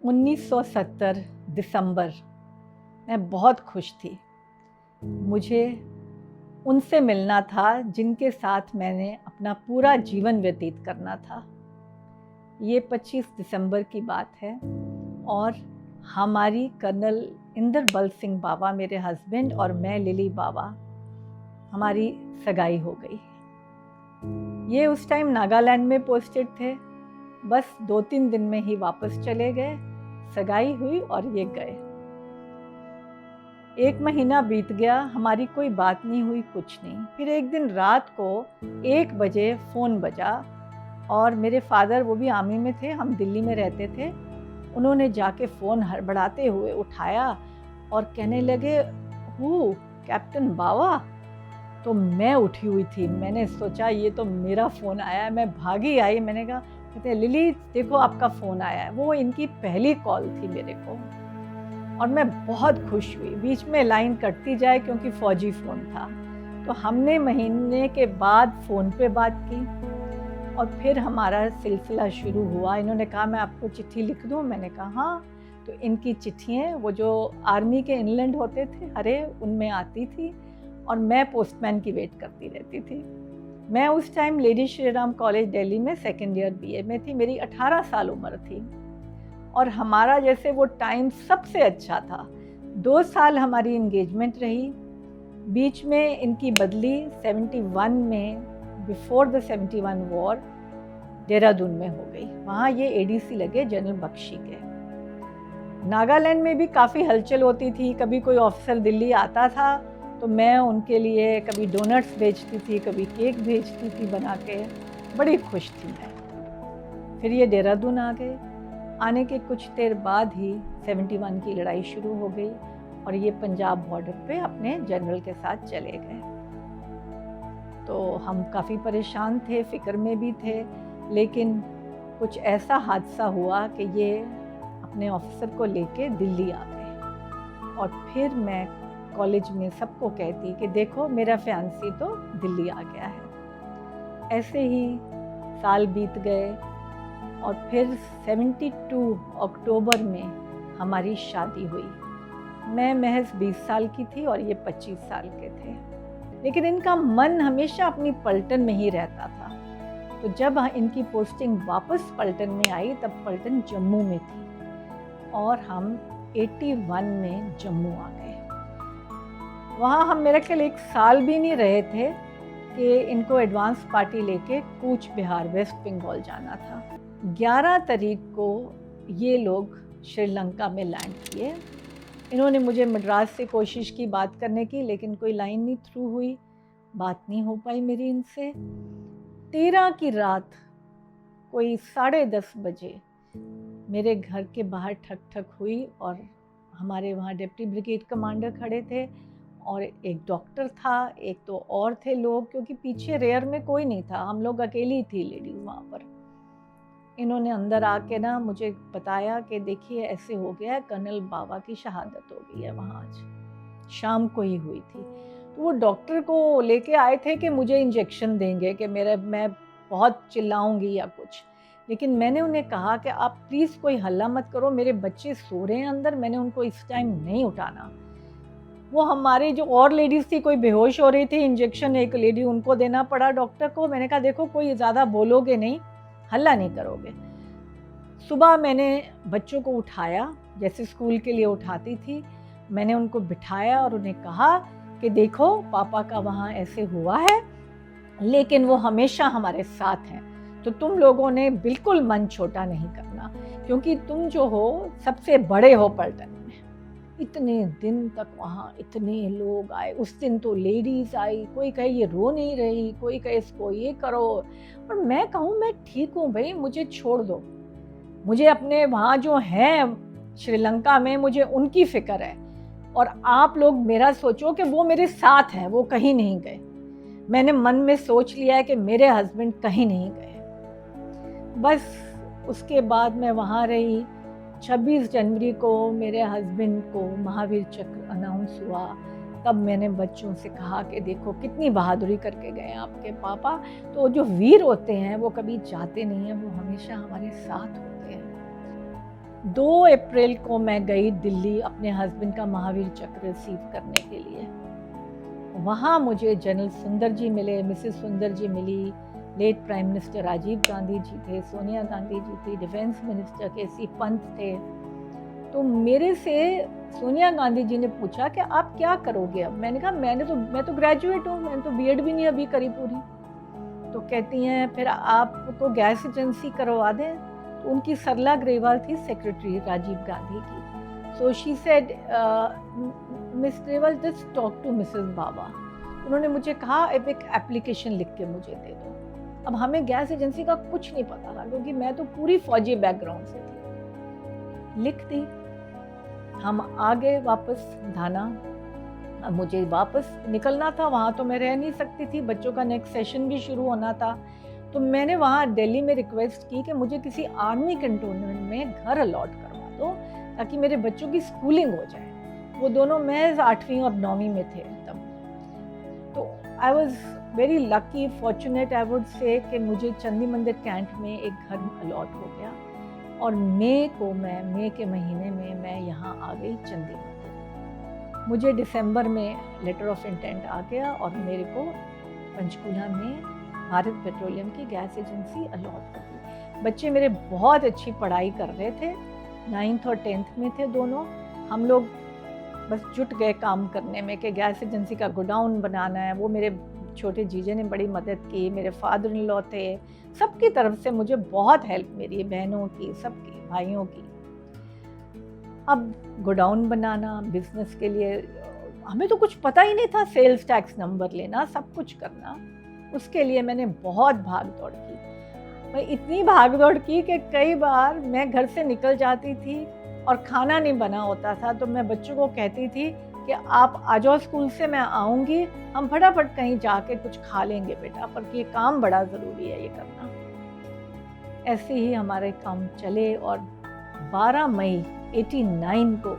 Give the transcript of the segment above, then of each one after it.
1970 दिसंबर। मैं बहुत खुश थी। मुझे उनसे मिलना था जिनके साथ मैंने अपना पूरा जीवन व्यतीत करना था। ये 25 दिसंबर की बात है और हमारी कर्नल इंद्रबल सिंह बावा, मेरे हस्बैंड, और मैं लिली बावा, हमारी सगाई हो गई। ये उस टाइम नागालैंड में पोस्टेड थे। बस 2-3 दिन में ही वापस चले गए। सगाई हुई और ये गए। 1 महीना बीत गया, हमारी कोई बात नहीं हुई, कुछ नहीं। फिर एक दिन रात को 1 बजे फ़ोन बजा और मेरे फादर, वो भी आर्मी में थे, हम दिल्ली में रहते थे। उन्होंने जाके फ़ोन हड़बड़ाते हुए उठाया और कहने लगे, हु कैप्टन बावा। तो मैं उठी हुई थी। मैंने सोचा ये तो मेरा फ़ोन आया है। मैं भागी आई। मैंने कहा, कहते हैं, लिली देखो आपका फ़ोन आया है। वो इनकी पहली कॉल थी मेरे को और मैं बहुत खुश हुई। बीच में लाइन कटती जाए क्योंकि फ़ौजी फ़ोन था। तो हमने महीने के बाद फ़ोन पे बात की और फिर हमारा सिलसिला शुरू हुआ। इन्होंने कहा, मैं आपको चिट्ठी लिख दूँ? मैंने कहा हाँ। तो इनकी चिट्ठियाँ वो जो आर्मी के इनलैंड होते थे हरे, उनमें आती थी और मैं पोस्टमैन की वेट करती रहती थी। मैं उस time lady Shri Ram college Delhi में 2nd ईयर BA में थी। मेरी 18 साल उम्र थी और हमारा जैसे वो टाइम सबसे अच्छा था। 2 साल हमारी एंगेजमेंट रही। बीच में इनकी बदली 71 में, बिफोर द 71 वॉर, देहरादून में हो गई। वहाँ ये ADC लगे जनरल बख्शी के। नागालैंड में भी काफ़ी हलचल होती थी। कभी कोई ऑफिसर दिल्ली आता था तो मैं उनके लिए कभी डोनट्स भेजती थी, कभी केक भेजती थी बना के। बड़ी खुश थी मैं। फिर ये देहरादून आ गए। आने के कुछ देर बाद ही 71 की लड़ाई शुरू हो गई और ये पंजाब बॉर्डर पे अपने जनरल के साथ चले गए। तो हम काफ़ी परेशान थे, फ़िक्र में भी थे, लेकिन कुछ ऐसा हादसा हुआ कि ये अपने ऑफिसर को लेके दिल्ली आ गए। और फिर मैं कॉलेज में सबको कहती कि देखो मेरा फियांसी तो दिल्ली आ गया है। ऐसे ही साल बीत गए और फिर 72 अक्टूबर में हमारी शादी हुई। मैं महज 20 साल की थी और ये 25 साल के थे, लेकिन इनका मन हमेशा अपनी पलटन में ही रहता था। तो जब इनकी पोस्टिंग वापस पलटन में आई, तब पलटन जम्मू में थी और हम 81 में जम्मू आ गए। वहाँ हम मेरे ख्याल 1 साल भी नहीं रहे थे कि इनको एडवांस पार्टी लेके कूच बिहार, वेस्ट बंगाल जाना था। 11 तारीख को ये लोग श्रीलंका में लैंड किए। इन्होंने मुझे मद्रास से कोशिश की बात करने की, लेकिन कोई लाइन नहीं थ्रू हुई, बात नहीं हो पाई मेरी इनसे। 13 की रात कोई 10:30 बजे मेरे घर के बाहर ठक ठक हुई और हमारे वहाँ डिप्टी ब्रिगेड कमांडर खड़े थे और एक डॉक्टर था, एक तो और थे लोग, क्योंकि पीछे रेयर में कोई नहीं था, हम लोग अकेली थी लेडीज़ वहाँ पर। इन्होंने अंदर आके ना मुझे बताया कि देखिए ऐसे हो गया है, कर्नल बावा की शहादत हो गई है वहाँ आज शाम को ही हुई थी। तो वो डॉक्टर को लेके आए थे कि मुझे इंजेक्शन देंगे, कि मैं बहुत चिल्लाऊंगी या कुछ। लेकिन मैंने उन्हें कहा कि आप प्लीज़ कोई हल्ला मत करो, मेरे बच्चे सो रहे हैं अंदर, मैंने उनको इस टाइम नहीं उठाना। वो हमारे जो और लेडीज़ थी, कोई बेहोश हो रही थी, इंजेक्शन एक लेडी उनको देना पड़ा डॉक्टर को। मैंने कहा देखो कोई ज़्यादा बोलोगे नहीं, हल्ला नहीं करोगे। सुबह मैंने बच्चों को उठाया जैसे स्कूल के लिए उठाती थी। मैंने उनको बिठाया और उन्हें कहा कि देखो पापा का वहाँ ऐसे हुआ है, लेकिन वो हमेशा हमारे साथ हैं, तो तुम लोगों ने बिल्कुल मन छोटा नहीं करना, क्योंकि तुम जो हो सबसे बड़े हो पलटन में। इतने दिन तक वहाँ इतने लोग आए। उस दिन तो लेडीज़ आई, कोई कहे ये रो नहीं रही, कोई कहे इसको ये करो, और मैं कहूँ मैं ठीक हूँ भाई, मुझे छोड़ दो। मुझे अपने वहाँ जो हैं श्रीलंका में, मुझे उनकी फ़िक्र है, और आप लोग मेरा सोचो कि वो मेरे साथ हैं, वो कहीं नहीं गए। मैंने मन में सोच लिया है कि मेरे हस्बैंड कहीं नहीं गए। बस उसके बाद मैं वहाँ रही। 26 जनवरी को मेरे हस्बैंड को महावीर चक्र अनाउंस हुआ। तब मैंने बच्चों से कहा कि देखो कितनी बहादुरी करके गए आपके पापा। तो जो वीर होते हैं वो कभी जाते नहीं हैं, वो हमेशा हमारे साथ होते हैं। 2 अप्रैल को मैं गई दिल्ली अपने हस्बैंड का महावीर चक्र रिसीव करने के लिए। वहाँ मुझे जनरल सुंदर जी मिले, मिसेस सुंदर जी मिली, late prime minister Rajiv Gandhi ji थे, सोनिया गांधी जी थी, डिफेंस मिनिस्टर के.सी. पंत थे। तो मेरे से सोनिया गांधी जी ने पूछा कि आप क्या करोगे अब? मैंने कहा मैं तो ग्रेजुएट हूँ, मैंने तो बीएड भी नहीं अभी करी पूरी। तो कहती हैं फिर आपको गैस एजेंसी करवा दें। तो उनकी सरला ग्रेवाल थी सेक्रेटरी राजीव गांधी की। So she said Miss Grewal just talk to Mrs Baba. उन्होंने मुझे कहा अब एक एप्लीकेशन लिख के मुझे दे दो। अब हमें गैस एजेंसी का कुछ नहीं पता था क्योंकि मैं तो पूरी फौजी बैकग्राउंड से थी। लिख दी, हम आ गए वापस धाना। अब मुझे वापस निकलना था, वहाँ तो मैं रह नहीं सकती थी, बच्चों का नेक्स्ट सेशन भी शुरू होना था। तो मैंने वहाँ दिल्ली में रिक्वेस्ट की कि मुझे किसी आर्मी कैंटोनमेंट में घर अलॉट करवा दो ताकि मेरे बच्चों की स्कूलिंग हो जाए। वो दोनों महज 8वीं और 9वीं में थे तब। तो I was very lucky, fortunate I would say कि मुझे चंदी मंदिर कैंट में एक घर अलॉट हो गया और मई के महीने में मैं यहाँ आ गई चंदी मंदिर। मुझे दिसंबर में लेटर ऑफ इंटेंट आ गया और मेरे को पंचकूला में भारत पेट्रोलियम की गैस एजेंसी अलॉट कर दी। बच्चे मेरे बहुत अच्छी पढ़ाई कर रहे थे, 9th और 10th में थे दोनों। हम लोग बस जुट गए काम करने में कि गैस एजेंसी का गोडाउन बनाना है। वो मेरे छोटे जीजे ने बड़ी मदद की, मेरे फादर इन लॉ थे, सबकी तरफ से मुझे बहुत हेल्प मिली, बहनों की, सबकी, भाइयों की। अब गोडाउन बनाना बिजनेस के लिए हमें तो कुछ पता ही नहीं था, सेल्स टैक्स नंबर लेना, सब कुछ करना। उसके लिए मैंने बहुत भाग दौड़ की। मैं इतनी भाग दौड़ की कि कई बार मैं घर से निकल जाती थी और खाना नहीं बना होता था तो मैं बच्चों को कहती थी कि आप आ जाओ स्कूल से, मैं आऊँगी, हम फटाफट कहीं जाके कुछ खा लेंगे बेटा, पर ये काम बड़ा ज़रूरी है ये करना। ऐसे ही हमारे काम चले और 12 मई 89 को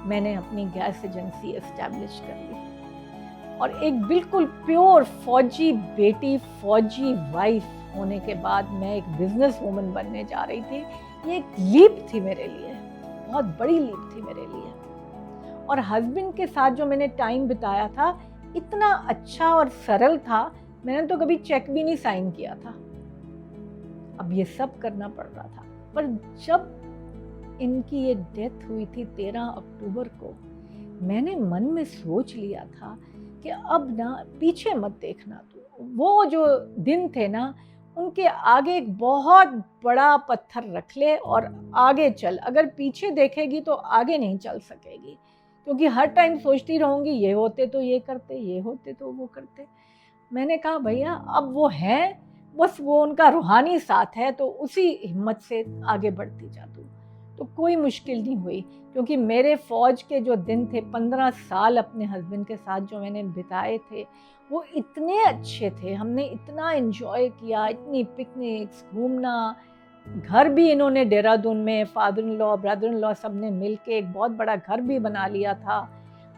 मैंने अपनी गैस एजेंसी एस्टैब्लिश कर ली और एक बिल्कुल प्योर फौजी बेटी, फौजी वाइफ होने के बाद मैं एक बिजनेस वूमन बनने जा रही थी। ये एक लीप थी मेरे लिए, बहुत बड़ी लीप थी मेरे लिए। और हस्बैंड के साथ जो मैंने टाइम बिताया था इतना अच्छा और सरल था, मैंने तो कभी चेक भी नहीं साइन किया था। अब ये सब करना पड़ रहा था। पर जब इनकी ये डेथ हुई थी 13 अक्टूबर को, मैंने मन में सोच लिया था कि अब ना पीछे मत देखना तू। वो जो दिन थे ना, उनके आगे एक बहुत बड़ा पत्थर रख ले और आगे चल। अगर पीछे देखेगी तो आगे नहीं चल सकेगी, क्योंकि हर टाइम सोचती रहूँगी ये होते तो ये करते, ये होते तो वो करते। मैंने कहा भैया अब वो हैं, बस वो उनका रूहानी साथ है, तो उसी हिम्मत से आगे बढ़ती जा तू। तो कोई मुश्किल नहीं हुई, क्योंकि मेरे फ़ौज के जो दिन थे, 15 साल अपने हस्बैंड के साथ जो मैंने बिताए थे, वो इतने अच्छे थे। हमने इतना एंजॉय किया, इतनी पिकनिक्स, घूमना। घर भी इन्होंने देहरादून में, father in law, brother in law सब ने मिल के एक बहुत बड़ा घर भी बना लिया था।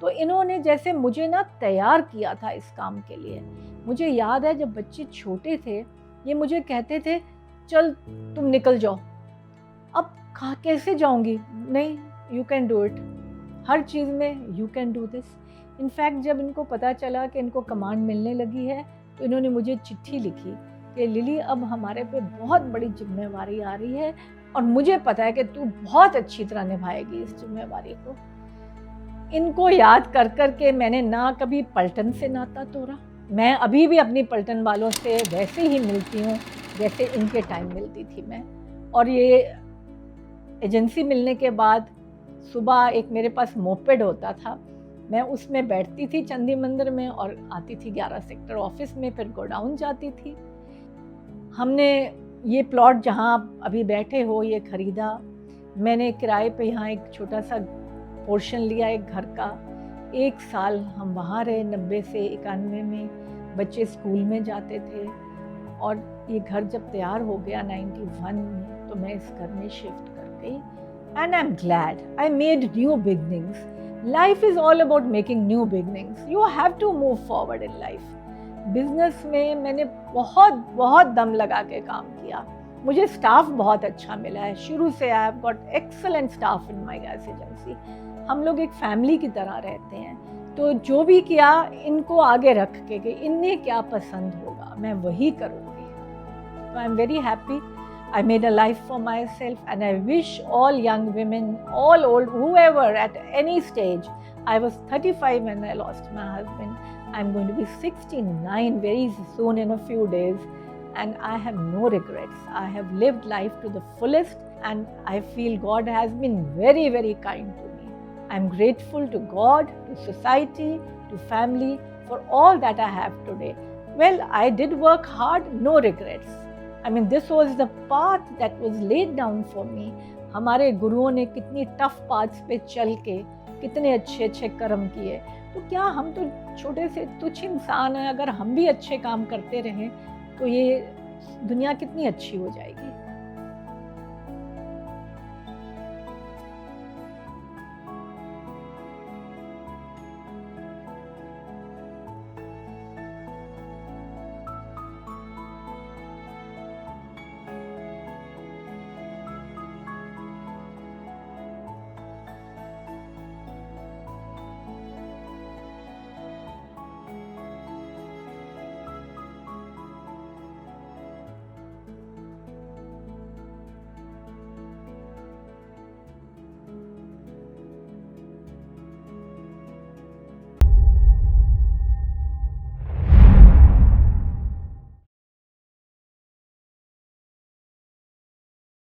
तो इन्होंने जैसे मुझे ना तैयार किया था इस काम के लिए। मुझे याद है जब बच्चे छोटे थे, ये मुझे कहते थे चल तुम निकल जाओ। अब कहाँ कैसे जाऊँगी? नहीं, यू कैन डू इट, हर चीज़ में you can do this. In fact जब इनको पता चला कि इनको कमांड मिलने लगी है, तो इन्होंने मुझे चिट्ठी लिखी कि लिली अब हमारे पे बहुत बड़ी जिम्मेवारी आ रही है और मुझे पता है कि तू बहुत अच्छी तरह निभाएगी इस जिम्मेवारी को। इनको याद कर कर के मैंने ना कभी पलटन से नाता तोड़ा। मैं अभी भी अपनी पलटन वालों से वैसे ही मिलती हूँ जैसे इनके टाइम मिलती थी मैं। और ये एजेंसी मिलने के बाद सुबह एक मेरे पास मोपेड होता था, मैं उसमें बैठती थी चंदी मंदिर में और आती थी 11 सेक्टर ऑफिस में, फिर गोडाउन जाती थी। हमने ये प्लॉट जहाँ आप अभी बैठे हो ये ख़रीदा। मैंने किराए पे यहाँ एक छोटा सा पोर्शन लिया एक घर का। 1 साल हम वहाँ रहे, 90 से 91 में। बच्चे स्कूल में जाते थे और ये घर जब तैयार हो गया 91 में, तो मैं इस घर में शिफ्ट कर गई। And I am glad I made new beginnings. Life is all about making new beginnings. You have to move forward in life. Business में मैंने बहुत दम लगा के काम किया। मुझे स्टाफ बहुत अच्छा मिला है शुरू से। I have got excellent staff in my gas agency. हम लोग एक फैमिली की तरह रहते हैं, तो जो भी किया इनको आगे रख के कि इन्हें क्या पसंद होगा मैं वही करूँगी। तो I am very happy. I made a life for myself, and I wish all young women, all old, whoever at any stage. I was 35 when I lost my husband. I'm going to be 69 very soon in a few days, and I have no regrets. I have lived life to the fullest, and I feel God has been very, very kind to me. I'm grateful to God, to society, to family for all that I have today. Well, I did work hard, no regrets. I mean, this was the path that was laid down for me. हमारे गुरुओं ने कितनी tough paths पे चल के कितने अच्छे अच्छे कर्म किए, तो क्या हम तो छोटे से तुच्छ इंसान हैं, अगर हम भी अच्छे काम करते रहें तो ये दुनिया कितनी अच्छी हो जाएगी।